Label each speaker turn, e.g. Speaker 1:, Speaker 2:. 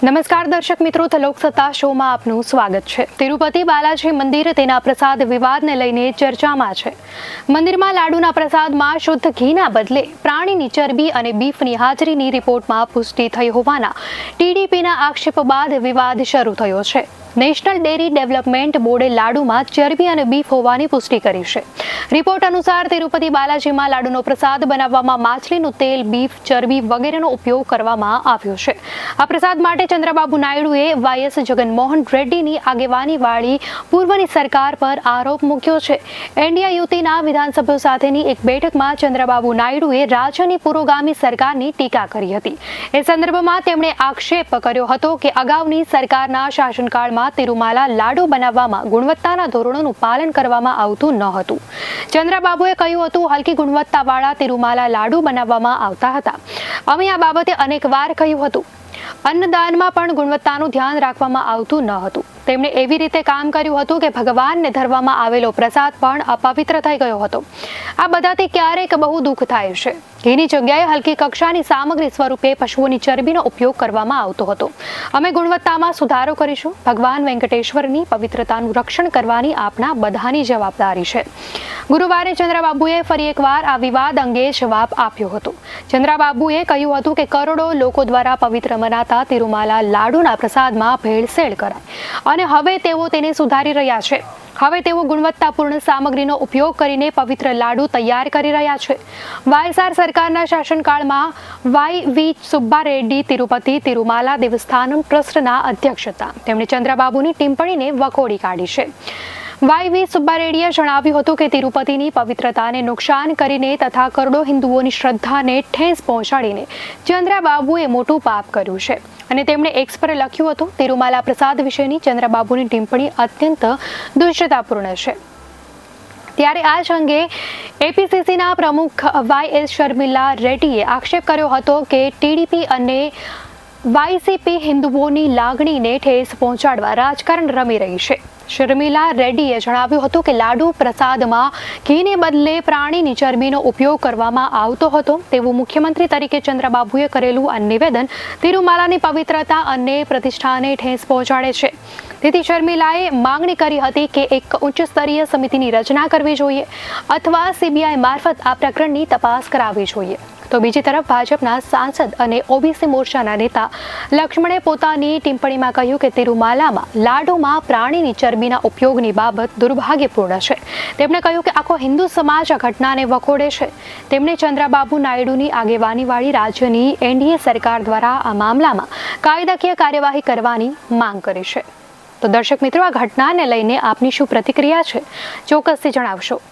Speaker 1: નમસ્કાર દર્શક મિત્રો, તો લોકસત્તા શોમાં આપનું સ્વાગત છે। તિરુપતિ બાલાજી મંદિર તેના પ્રસાદ વિવાદને લઈને ચર્ચામાં છે। મંદિરમાં લાડુના પ્રસાદમાં શુદ્ધ ઘીના બદલે પ્રાણીની ચરબી અને બીફની હાજરીની રિપોર્ટમાં પુષ્ટિ થઈ હોવાના ટીડીપીના આક્ષેપ બાદ વિવાદ શરૂ થયો છે। નેશનલ ડેરી ડેવલપમેન્ટ બોર્ડે લાડુમાં ચરબી અને બીફ હોવાની પુષ્ટિ કરી છે। રિપોર્ટ અનુસાર તિરુપતિ બાલાજીમાં લાડુનો પ્રસાદ બનાવવામાં માછલીનું તેલ, બીફ, ચરબી વગેરેનો ઉપયોગ કરવામાં આવ્યો છે। આ પ્રસાદ માટે ચંદ્રબાબુ નાયડુએ વાયએસ જગનમોહન રેડ્ડીની આગેવાનીવાળી પૂર્વની સરકાર પર આરોપ મૂક્યો છે। એનડીએ યુતિના વિધાનસભ્યો સાથેની એક બેઠકમાં ચંદ્રબાબુ નાયડુએ રાજ્યની પુરોગામી સરકારની ટીકા કરી હતી। એ સંદર્ભમાં તેમણે આક્ષેપ કર્યો હતો કે અગાઉની સરકારના શાસનકાળમાં તિરુમાલા લાડુ બનાવવામાં ગુણવત્તાના ધોરણોનું પાલન કરવામાં આવતું ન હતું। ચંદ્રબાબુએ કહ્યું હતું, હલકી ગુણવત્તાવાળા તિરુમાલા લાડુ બનાવવામાં આવતા હતા। અમે આ બાબતે અનેકવાર કહ્યું હતું। અન્નદાનમાં પણ ગુણવત્તાનું ધ્યાન રાખવામાં આવતું ન હતું। તેમણે એવી રીતે કામ કર્યું હતું કે ભગવાનને ધરવામાં આવેલો પ્રસાદ પણ અપવિત્ર થઈ ગયો હતો। આ બધાથી ક્યારેક બહુ દુઃખ થાય છે। ઘીની જગ્યાએ હલકી કક્ષાની સામગ્રી સ્વરૂપે પશુઓની ચરબીનો ઉપયોગ કરવામાં આવતો હતો। અમે ગુણવત્તામાં સુધારો કરીશું। ભગવાન વેંકટેશ્વરની પવિત્રતાનું રક્ષણ કરવાની આપના બધાની જવાબદારી છે। ગુરુવારે ચંદ્રબાબુએ ફરી એકવાર આ વિવાદ અંગે જવાબ આપ્યો હતો। ચંદ્રબાબુએ કહ્યું હતું કે કરોડો લોકો દ્વારા પવિત્ર મનાતા તિરુમાલા લાડુના પ્રસાદમાં ભેળસેળ કરાય અને હવે તેઓ તેને સુધારી રહ્યા છે। હવે તેઓ ગુણવત્તાપૂર્ણ સામગ્રીનો ઉપયોગ કરીને પવિત્ર લાડુ તૈયાર કરી રહ્યા છે। વાયએસઆર સરકારના શાસનકાળમાં વાય.વી. સુબ્બારેડ્ડી તિરુપતિ તિરુમાલા દેવસ્થાનમ ટ્રસ્ટના અધ્યક્ષ હતા। તેમણે ચંદ્રબાબુની ટિપ્પણીને વખોડી કાઢી છે। વાય.વી. સુબ્બારેડ્ડીએ જણાવ્યું હતું કે તિરુપતિની પવિત્રતાને નુકસાન કરીને તથા કરોડો હિન્દુઓની શ્રદ્ધાને ઠેસ પહોંચાડીને ચંદ્રબાબુએ મોટું પાપ કર્યું છે અને તેમણે એક્સ પર લખ્યું હતું, તિરુમાલા પ્રસાદ વિશેની ચંદ્રબાબુની ટિપ્પણી અત્યંત દુષ્ટતાપૂર્ણ છે। ત્યારે આ જ અંગે એપીસીસીના પ્રમુખ વાય.એસ. શર્મિલા રેડ્ડીએ આક્ષેપ કર્યો હતો કે ટીડીપી અને વાયસીપી હિન્દુઓની લાગણીને ઠેસ પહોંચાડવા રાજકારણ રમી રહી છે। શર્મિલા રેડ્ડીએ જણાવ્યું હતું કે લાડુ પ્રસાદમાં ઘીને બદલે પ્રાણીની ચરબીનો ઉપયોગ કરવામાં આવતો હતો તેવું મુખ્યમંત્રી તરીકે ચંદ્રબાબુએ કરેલું આ નિવેદન તિરુમાલાની પવિત્રતા અને પ્રતિષ્ઠાને ઠેસ પહોંચાડે છે। તેથી શર્મિલાએ માંગણી કરી હતી કે એક ઉચ્ચ સ્તરીય સમિતિની રચના કરવી જોઈએ અથવા સીબીઆઈ મારફત આ પ્રકરણની તપાસ કરાવવી જોઈએ। તો બીજી તરફ ભાજપના સાંસદ અને ઓબીસી મોરચાના નેતા લક્ષ્મણે પોતાની ટિપ્પણીમાં કહ્યું કે તિરુમાલામાં લાડુમાં પ્રાણીની ચરબીના ઉપયોગની બાબત દુર્ભાગ્યપૂર્ણ છે। તેમણે કહ્યું કે આખો હિન્દુ સમાજ આ ઘટનાને વખોડે છે। તેમણે ચંદ્રબાબુ નાયડુની આગેવાનીવાળી રાજ્યની એનડીએ સરકાર દ્વારા આ મામલામાં કાયદાકીય કાર્યવાહી કરવાની માંગ કરી છે। તો દર્શક મિત્રો, આ ઘટનાને લઈને આપની શું પ્રતિક્રિયા છે, ચોક્કસથી જણાવશો।